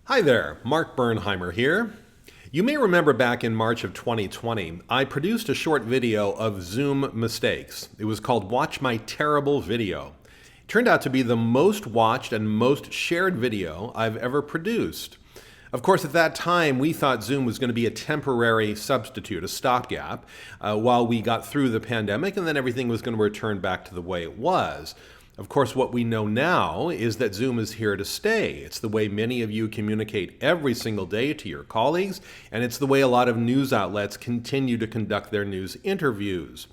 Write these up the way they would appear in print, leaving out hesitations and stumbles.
Hi there, Mark Bernheimer here. You may remember back in March of 2020, I produced a short video of Zoom mistakes. It was called Watch My Terrible Video. It turned out to be the most watched and most shared video I've ever produced. Of course, at that time, we thought Zoom was going to be a temporary substitute, a stopgap, while we got through the pandemic, and then everything was going to return back to the way it was. Of course, what we know now is that Zoom is here to stay. It's the way many of you communicate every single day to your colleagues, and it's the way a lot of news outlets continue to conduct their news interviews.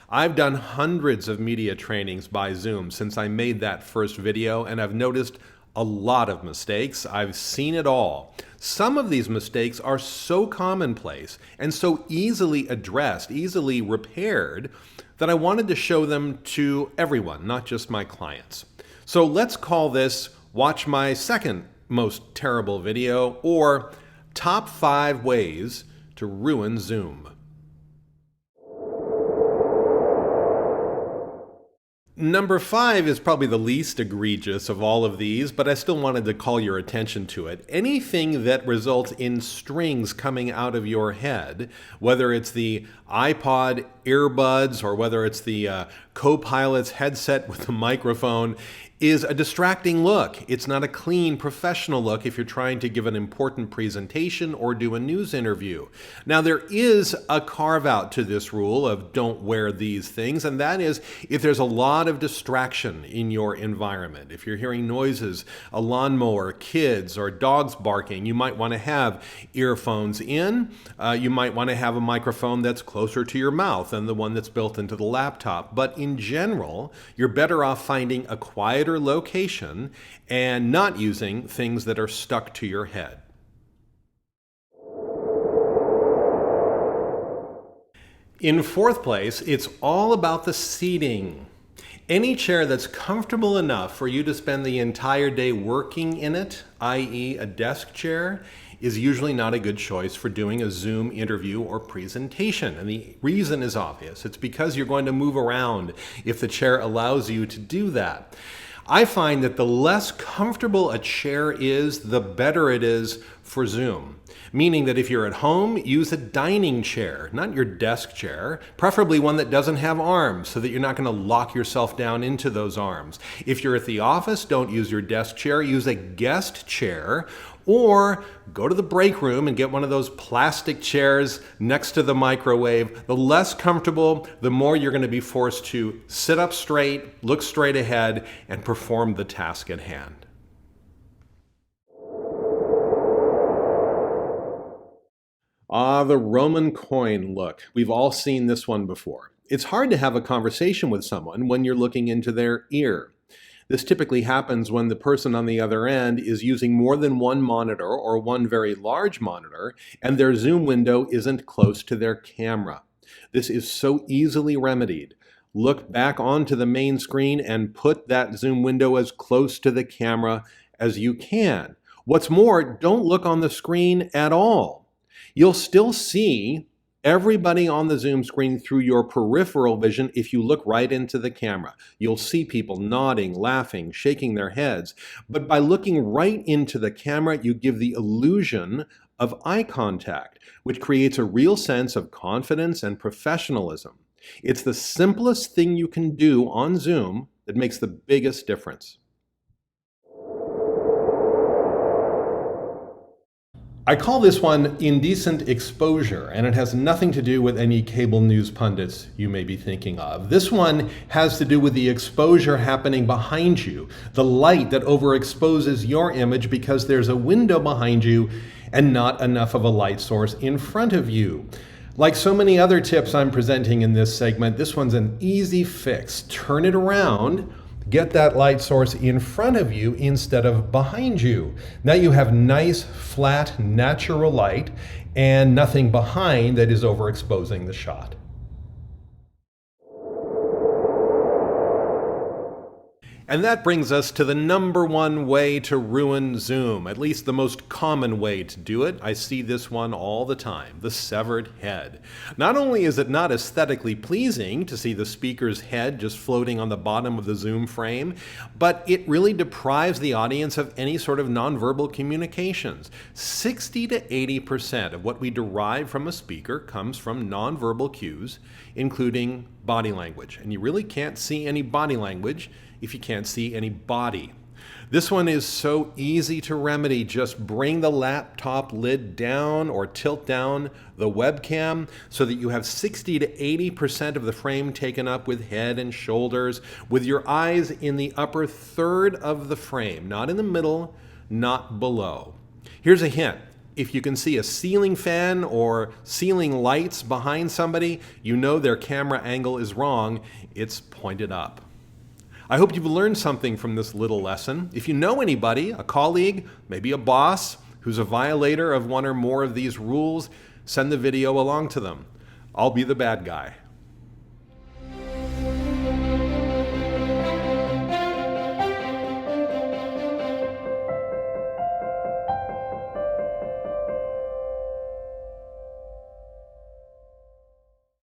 I've done hundreds of media trainings by Zoom since I made that first video, and I've noticed a lot of mistakes. I've seen it all. Some of these mistakes are so commonplace and so easily addressed, easily repaired, that I wanted to show them to everyone, not just my clients. So let's call this Watch My Second Most Terrible Video, or Top 5 Ways to Ruin Zoom. Number 5 is probably the least egregious of all of these, but I still wanted to call your attention to it. Anything that results in strings coming out of your head, whether it's the iPod earbuds or whether it's the Copilot's headset with the microphone, is a distracting look. It's not a clean, professional look if you're trying to give an important presentation or do a news interview. Now, there is a carve-out to this rule of don't wear these things, and that is if there's a lot of distraction in your environment. If you're hearing noises, a lawnmower, kids, or dogs barking, you might want to have earphones in. You might want to have a microphone that's closer to your mouth than the one that's built into the laptop. But in general, you're better off finding a quieter location and not using things that are stuck to your head. In fourth place, it's all about the seating. Any chair that's comfortable enough for you to spend the entire day working in it, i.e. a desk chair, is usually not a good choice for doing a Zoom interview or presentation. And the reason is obvious. It's because you're going to move around if the chair allows you to do that. I find that the less comfortable a chair is, the better it is for Zoom. Meaning that if you're at home, use a dining chair, not your desk chair, preferably one that doesn't have arms so that you're not going to lock yourself down into those arms. If you're at the office, don't use your desk chair, use a guest chair, or go to the break room and get one of those plastic chairs next to the microwave. The less comfortable, the more you're going to be forced to sit up straight, look straight ahead, and perform the task at hand. The Roman coin look. We've all seen this one before. It's hard to have a conversation with someone when you're looking into their ear. This typically happens when the person on the other end is using more than one monitor or one very large monitor, and their Zoom window isn't close to their camera. This is so easily remedied. Look back onto the main screen and put that Zoom window as close to the camera as you can. What's more, don't look on the screen at all. You'll still see everybody on the Zoom screen through your peripheral vision if you look right into the camera. You'll see people nodding, laughing, shaking their heads. But by looking right into the camera, you give the illusion of eye contact, which creates a real sense of confidence and professionalism. It's the simplest thing you can do on Zoom that makes the biggest difference. I call this one indecent exposure, and it has nothing to do with any cable news pundits you may be thinking of. This one has to do with the exposure happening behind you, the light that overexposes your image because there's a window behind you and not enough of a light source in front of you. Like so many other tips I'm presenting in this segment, this one's an easy fix. Turn it around. Get that light source in front of you instead of behind you. Now you have nice, flat, natural light and nothing behind that is overexposing the shot. And that brings us to the number one way to ruin Zoom, at least the most common way to do it. I see this one all the time, the severed head. Not only is it not aesthetically pleasing to see the speaker's head just floating on the bottom of the Zoom frame, but it really deprives the audience of any sort of nonverbal communications. 60 to 80% of what we derive from a speaker comes from nonverbal cues, including body language. And you really can't see any body language if you can't see any body. This one is so easy to remedy. Just bring the laptop lid down or tilt down the webcam so that you have 60 to 80% of the frame taken up with head and shoulders, with your eyes in the upper third of the frame, not in the middle, not below. Here's a hint. If you can see a ceiling fan or ceiling lights behind somebody, you know their camera angle is wrong. It's pointed up. I hope you've learned something from this little lesson. If you know anybody, a colleague, maybe a boss, who's a violator of one or more of these rules, send the video along to them. I'll be the bad guy.